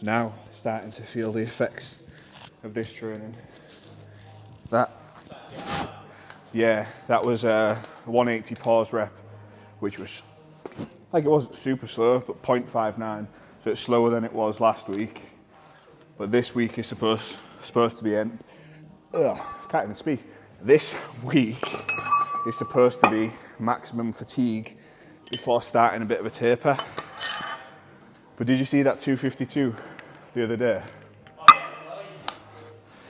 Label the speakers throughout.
Speaker 1: Now starting to feel the effects of this training. That was a 180 pause rep, which was like, it wasn't super slow, but 0.59, so it's slower than it was last week. But this week is supposed to be can't even speak. This week is supposed to be maximum fatigue before starting a bit of a taper. But did you see that 252 the other day?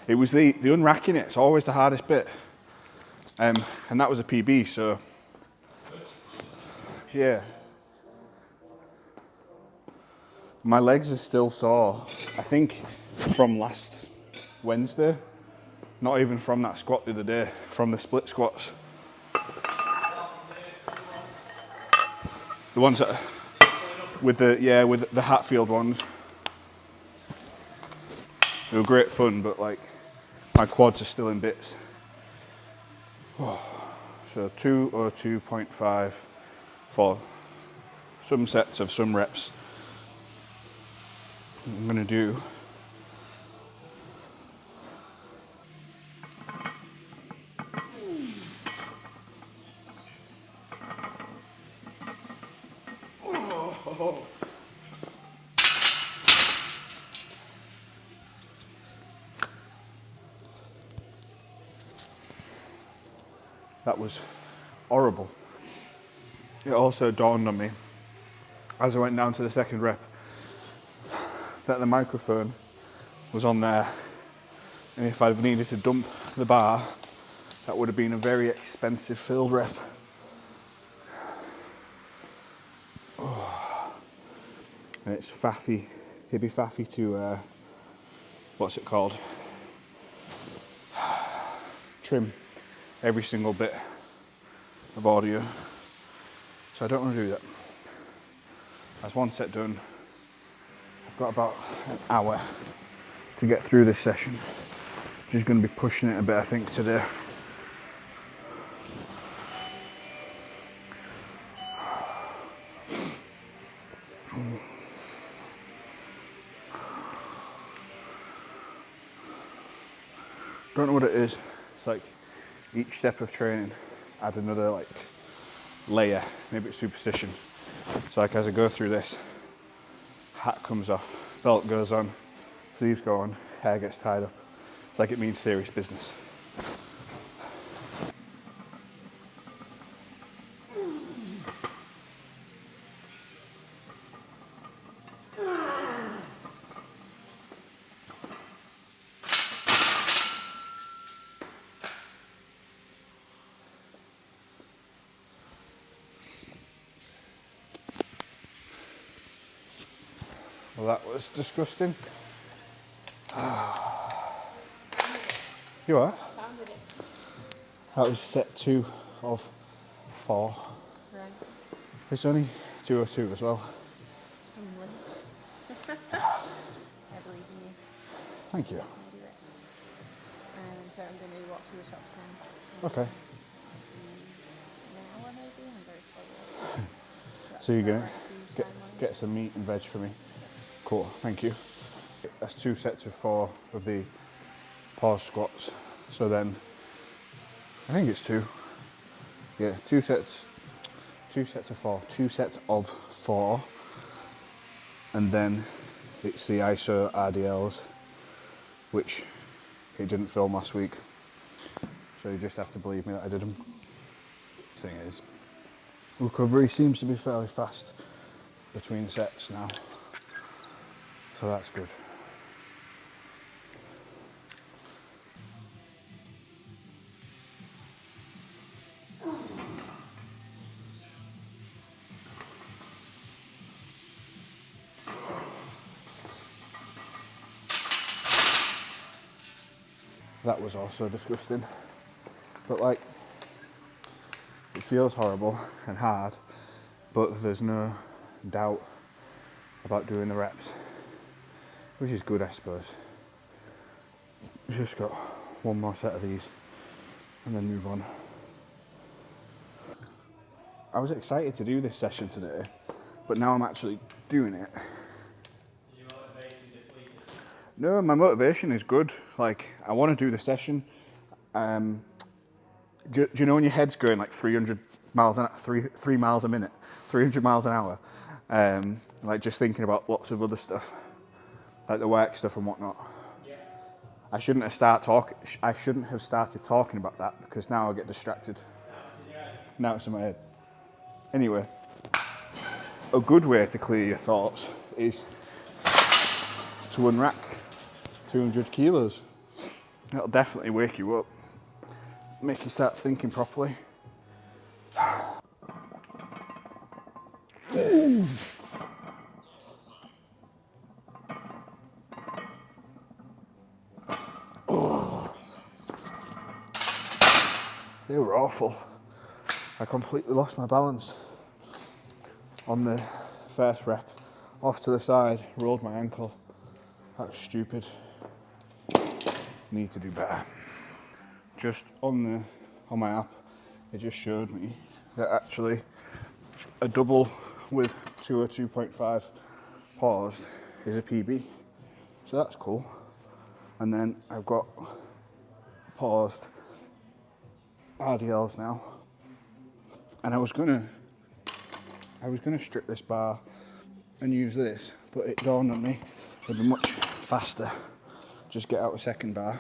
Speaker 1: It was the unracking it. It's always the hardest bit. And that was a PB, so yeah. My legs are still sore, I think, from last Wednesday. Not even from that squat the other day, from the split squats. The ones that, with the Hatfield ones. They were great fun, but like, my quads are still in bits. So 202.5 for some sets of some reps. I'm gonna do that was horrible. It also dawned on me as I went down to the second rep that the microphone was on there, and if I'd needed to dump the bar, that would have been a very expensive field rep. And it's faffy, it'd be faffy to, what's it called? Trim every single bit of audio. So I don't want to do that. That's one set done. I've got about an hour to get through this session. Just going to be pushing it a bit, I think, today. Don't know what it is. It's like each step of training add another like layer. Maybe it's superstition. So like as I go through this, hat comes off, belt goes on, sleeves go on, hair gets tied up. It's like it means serious business. Well, that was disgusting. You are? That was set 2 of 4.
Speaker 2: Right.
Speaker 1: It's only 202 as well.
Speaker 2: I believe in you.
Speaker 1: Thank you.
Speaker 2: You do it. So I'm going to walk to the shops now.
Speaker 1: Okay.
Speaker 2: Now maybe. I'm very slow.
Speaker 1: So you're gonna get some meat and veg for me? Cool, thank you. That's 2 sets of 4 of the pause squats. So then, I think it's 2. Yeah, 2 sets of 4. 2 sets of 4. And then it's the ISO RDLs, which it didn't film last week. So you just have to believe me that I did them. Thing is, recovery seems to be fairly fast between sets now. So that's good. That was also disgusting. But like, it feels horrible and hard, but there's no doubt about doing the reps, which is good, I suppose. We've just got one more set of these and then move on. I was excited to do this session today, but now I'm actually doing it.
Speaker 3: Is your motivation depleted?
Speaker 1: No, my motivation is good. Like, I want to do the session. Do you know when your head's going like 300 miles an 3 miles a minute, 300 miles an hour, like just thinking about lots of other stuff, like the work stuff and whatnot.
Speaker 3: Yeah.
Speaker 1: I shouldn't have started talking about that because now I get distracted.
Speaker 3: Now it's in your head.
Speaker 1: Now it's in my head. Anyway, a good way to clear your thoughts is to unrack 200 kilos. That'll definitely wake you up, make you start thinking properly. They were awful. I completely lost my balance on the first rep. Off to the side, rolled my ankle. That was stupid. Need to do better. Just on my app, it just showed me that actually a double with 2 or 2.5 paused is a PB. So that's cool. And then I've got paused RDLs now. And I was gonna strip this bar and use this, but it dawned on me it'd be much faster just get out a second bar.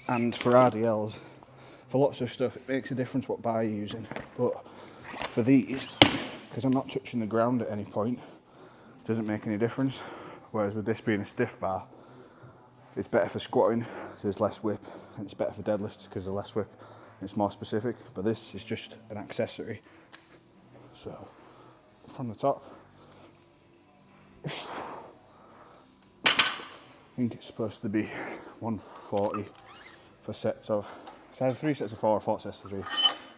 Speaker 1: And for RDLs, for lots of stuff, it makes a difference what bar you're using. But for these, because I'm not touching the ground at any point, it doesn't make any difference. Whereas with this being a stiff bar, it's better for squatting, there's less whip, and it's better for deadlifts because there's less whip, and it's more specific. But this is just an accessory. So, from the top, I think it's supposed to be 140 for sets of, it's either 3 sets of 4 or 4 sets of 3.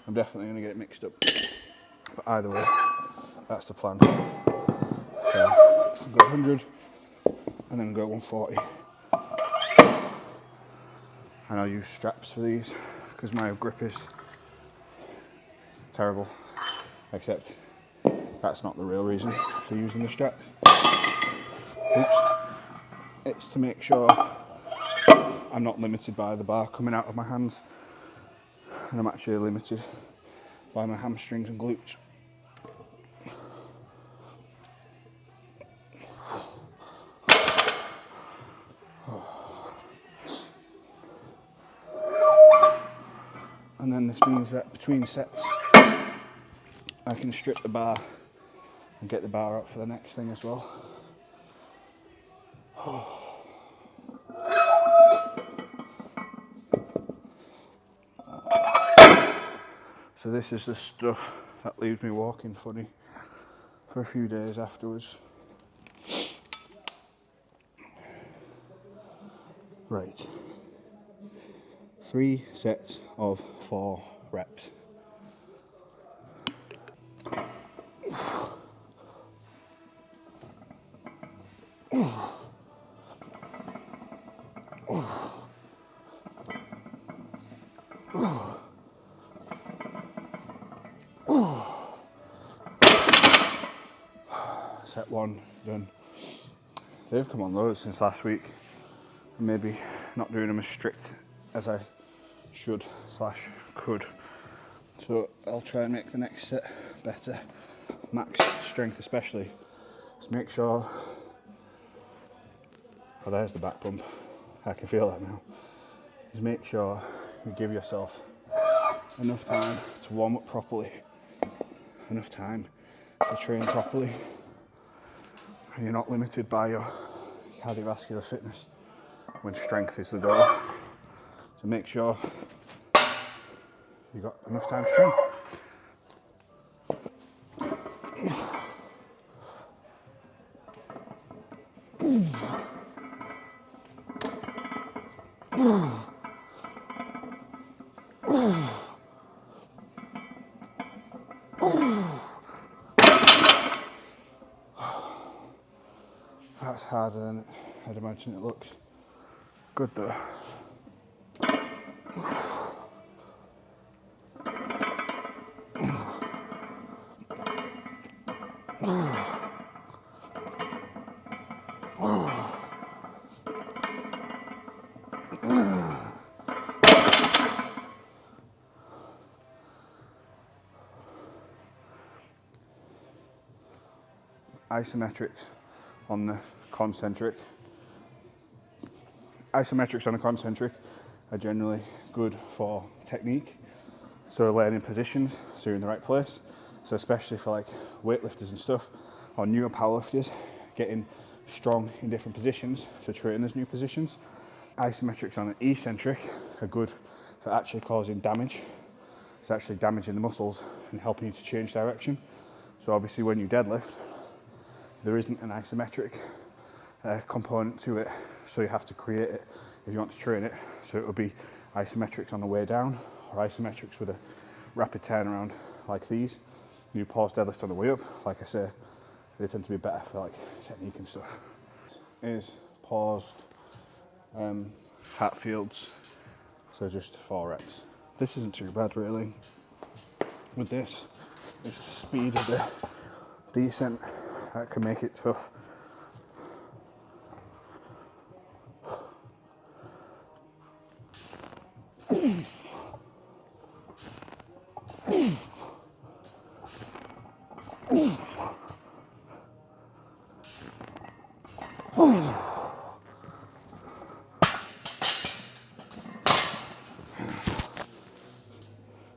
Speaker 1: I'm definitely going to get it mixed up. But either way, that's the plan. So, I'll go 100 and then go 140. And I'll use straps for these because my grip is terrible. Except that's not the real reason for using the straps. Oops. It's to make sure I'm not limited by the bar coming out of my hands, and I'm actually limited by my hamstrings and glutes. And then this means that between sets I can strip the bar and get the bar out for the next thing as well. So this is the stuff that leaves me walking funny for a few days afterwards. Right. 3 sets of 4 reps. Set 1 done. They've come on loads since last week. Maybe not doing them as strict as I should / could. So I'll try and make the next set better. Max strength especially. Just make sure, oh there's the back bump. I can feel that now. Just make sure you give yourself enough time to warm up properly. Enough time to train properly. And you're not limited by your cardiovascular fitness when strength is the goal. So make sure you've got enough time to train. That's harder than I'd imagine it looks. Good though. Isometrics on the concentric. Isometrics on the concentric are generally good for technique, so learning positions, so you're in the right place. So especially for like weightlifters and stuff, or newer powerlifters, getting strong in different positions, so trainers new positions. Isometrics on the eccentric are good for actually causing damage. It's actually damaging the muscles and helping you to change direction. So obviously when you deadlift, there isn't an isometric component to it, so you have to create it if you want to train it. So it will be isometrics on the way down, or isometrics with a rapid turnaround like these. You pause deadlift on the way up, like I say, they tend to be better for like technique and stuff. Is paused Hatfields, so just 4 reps. This isn't too bad really. With this, it's the speed of the descent that can make it tough.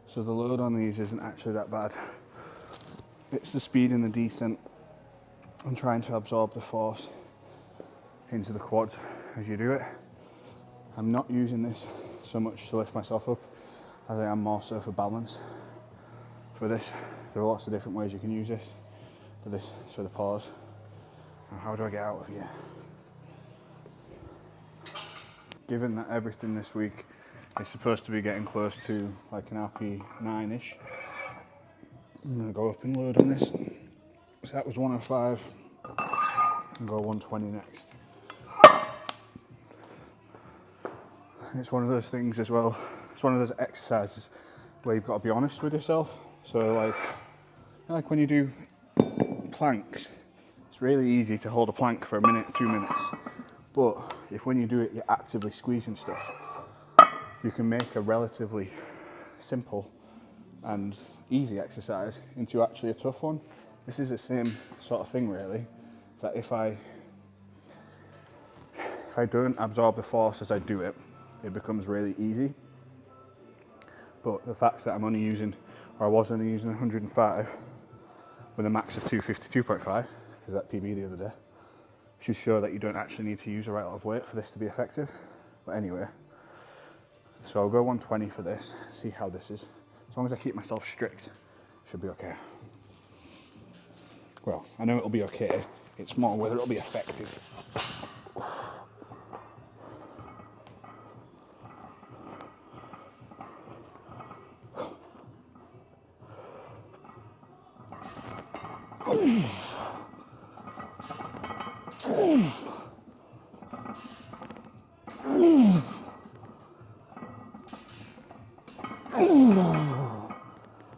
Speaker 1: So the load on these isn't actually that bad. It's the speed in the descent and trying to absorb the force into the quads as you do it. I'm not using this so much to lift myself up as I am more so for balance. For this, there are lots of different ways you can use this. For this, it's for the pause. Now how do I get out of here? Given that everything this week is supposed to be getting close to like an RP 9-ish, I'm going to go up and load on this. So that was 105, and go 120 next. And it's one of those things as well, it's one of those exercises where you've got to be honest with yourself. So like when you do planks, it's really easy to hold a plank for a minute, 2 minutes. But if when you do it, you're actively squeezing stuff, you can make a relatively simple and easy exercise into actually a tough one. This is the same sort of thing really, that if I don't absorb the force as I do it, it becomes really easy. But the fact that I'm only using, or I was only using 105 with a max of 252.5, because that PB the other day, should show that you don't actually need to use a right lot of weight for this to be effective. But anyway, so I'll go 120 for this, see how this is. As long as I keep myself strict, should be okay. Well, I know it'll be okay, it's more whether it'll be effective.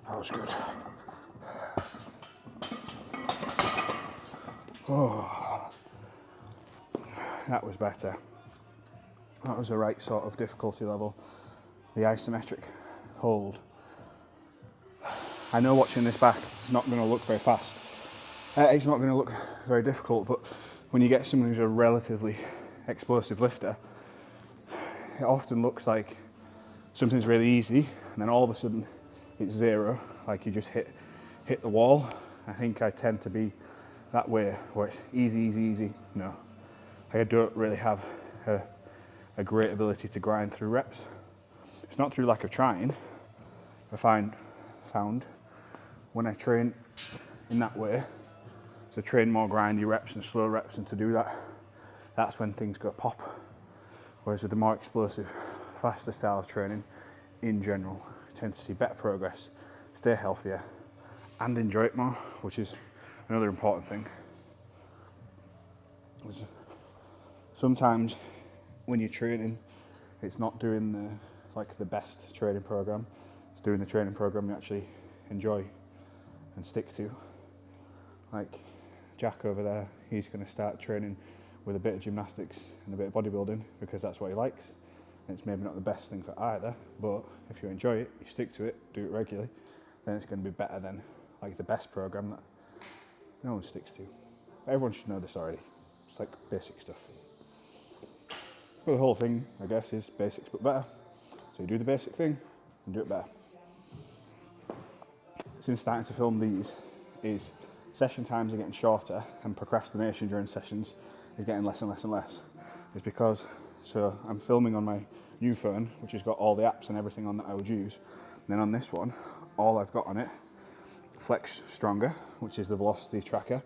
Speaker 1: That was good. Oh, that was better. That was the right sort of difficulty level. The isometric hold. I know watching this back, it's not going to look very fast. It's not going to look very difficult, but when you get someone who's a relatively explosive lifter, it often looks like something's really easy, and then all of a sudden it's zero, like you just hit the wall. I think I tend to be that way, where it's easy, easy, easy. No, I don't really have a great ability to grind through reps. It's not through lack of trying. I found when I train in that way, to train more grindy reps and slow reps, and to do that, that's when things go pop. Whereas with the more explosive, faster style of training, in general, I tend to see better progress, stay healthier, and enjoy it more, which is another important thing. Sometimes when you're training, it's not doing the best training program. It's doing the training program you actually enjoy and stick to. Like Jack over there, he's going to start training with a bit of gymnastics and a bit of bodybuilding because that's what he likes. And it's maybe not the best thing for either, but if you enjoy it, you stick to it, do it regularly, then it's going to be better than like the best program that no one sticks to. Everyone should know this already. It's like basic stuff. But the whole thing, I guess, is basics but better. So you do the basic thing and do it better. Since starting to film these, is session times are getting shorter and procrastination during sessions is getting less and less and less. It's because, so I'm filming on my new phone, which has got all the apps and everything on that I would use. And then on this one, all I've got on it, Flex Stronger, which is the velocity tracker.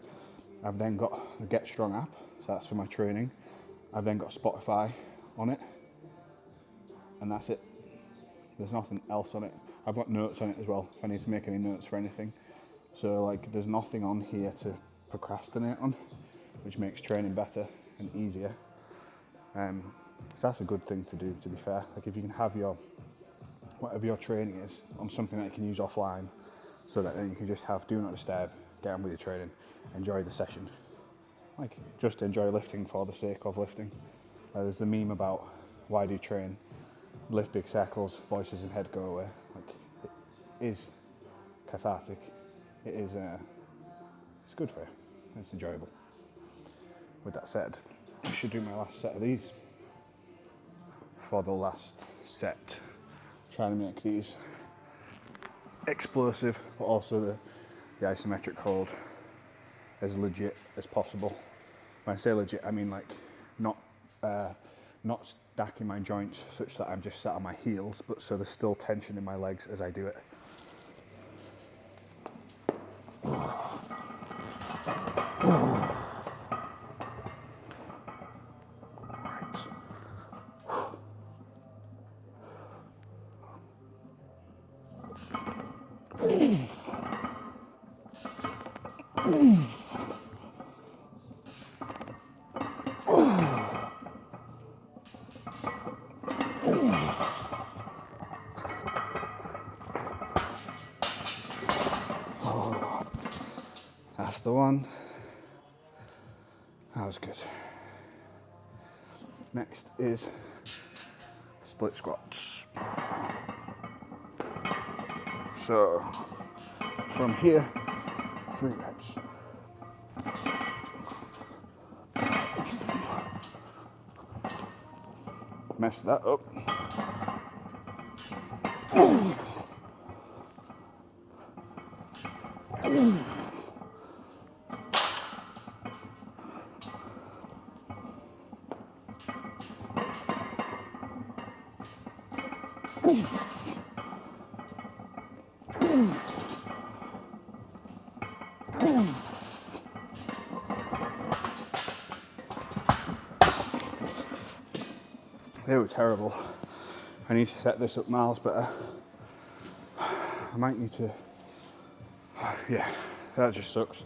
Speaker 1: I've then got the Get Strong app, so that's for my training. I've then got Spotify on it, and that's it. There's nothing else on it. I've got notes on it as well, if I need to make any notes for anything. So like, there's nothing on here to procrastinate on, which makes training better and easier. So that's a good thing to do, to be fair. Like if you can have your, whatever your training is, on something that you can use offline, so that then you can just have do not disturb, get on with your training, enjoy the session. Like, just enjoy lifting for the sake of lifting. There's the meme about why do you train? Lift big circles, voices in head go away. Like, it is cathartic. It is, it's good for you. It's enjoyable. With that said, I should do my last set of these. For the last set, trying to make these explosive, but also the isometric hold as legit as possible. When I say legit, I mean like not stacking my joints such that I'm just sat on my heels, but so there's still tension in my legs as I do it. That's the one. That was good. Next is split squats. So from here, 3 reps. Mess that up. They were terrible. I need to set this up miles better. I might need to, yeah, that just sucks.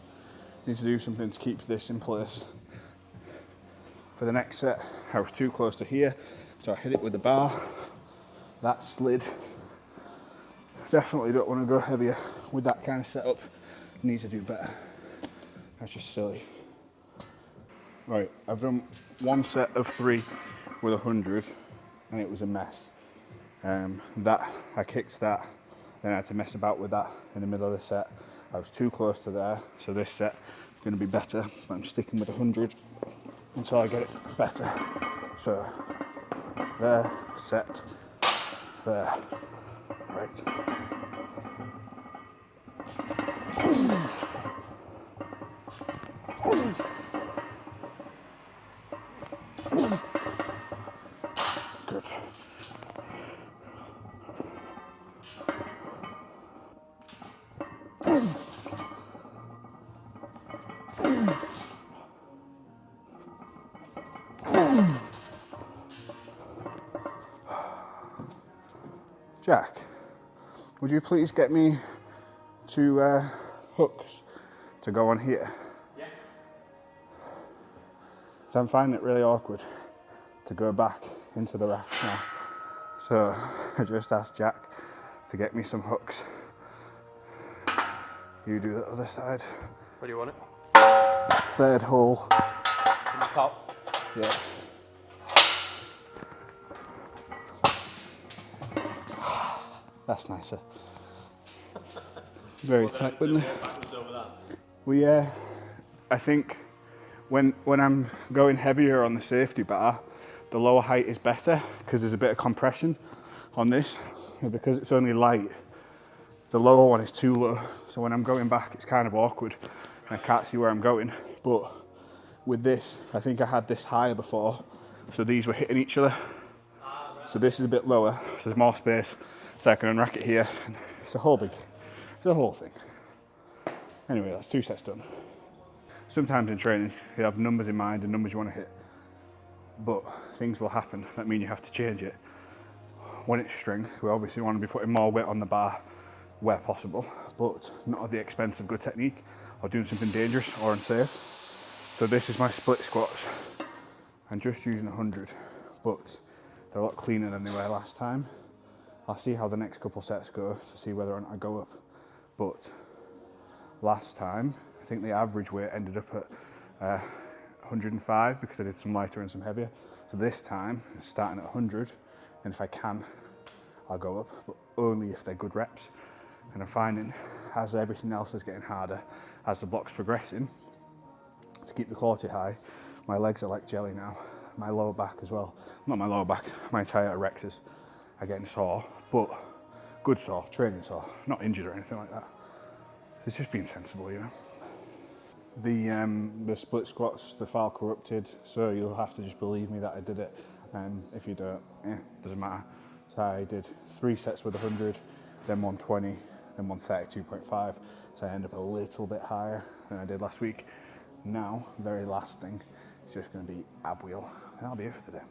Speaker 1: Need to do something to keep this in place. For the next set, I was too close to here, so I hit it with the bar. That slid. Definitely don't want to go heavier with that kind of setup. Need to do better. That's just silly. Right, I've done one set of 3 with 100 and it was a mess. I kicked that, then I had to mess about with that in the middle of the set. I was too close to there, so this set is going to be better, but I'm sticking with 100 until I get it better. So, there, set, there, right. Good. Jack, would you please get me 2 hooks to go on here?
Speaker 3: Yeah.
Speaker 1: So I'm finding it really awkward to go back into the rack now. So I just asked Jack to get me some hooks. You do the other side.
Speaker 3: Where do you want it?
Speaker 1: Third hole.
Speaker 3: From the top.
Speaker 1: Yeah. That's nicer. Very tight, wasn't it?
Speaker 3: Backwards over that.
Speaker 1: Well, yeah, I think when I'm going heavier on the safety bar, the lower height is better because there's a bit of compression on this. And because it's only light, the lower one is too low. So when I'm going back, it's kind of awkward and I can't see where I'm going. But with this, I think I had this higher before, so these were hitting each other. So this is a bit lower, so there's more space, so I can unrack it here. It's a whole thing. Anyway, that's 2 sets done. Sometimes in training, you have numbers in mind and numbers you want to hit, but things will happen that mean you have to change it. When it's strength, we obviously want to be putting more weight on the bar where possible, but not at the expense of good technique or doing something dangerous or unsafe. So this is my split squats. I'm just using 100, but they're a lot cleaner than they were last time. I'll see how the next couple sets go to see whether or not I go up. But last time, I think the average weight ended up at 105 because I did some lighter and some heavier. So this time, starting at 100, and if I can, I'll go up, but only if they're good reps. And I'm finding, as everything else is getting harder, as the block's progressing, to keep the quality high, my legs are like jelly now. My lower back as well. Not my lower back, my entire erectors are getting sore, but good sore, training sore, not injured or anything like that. So it's just being sensible, you know. The split squats, the file corrupted, so you'll have to just believe me that I did it. If you don't, doesn't matter. So I did 3 sets with 100, then 120, then 132.5. So I end up a little bit higher than I did last week. Now, very last thing, is just going to be ab wheel, and that'll be it for today.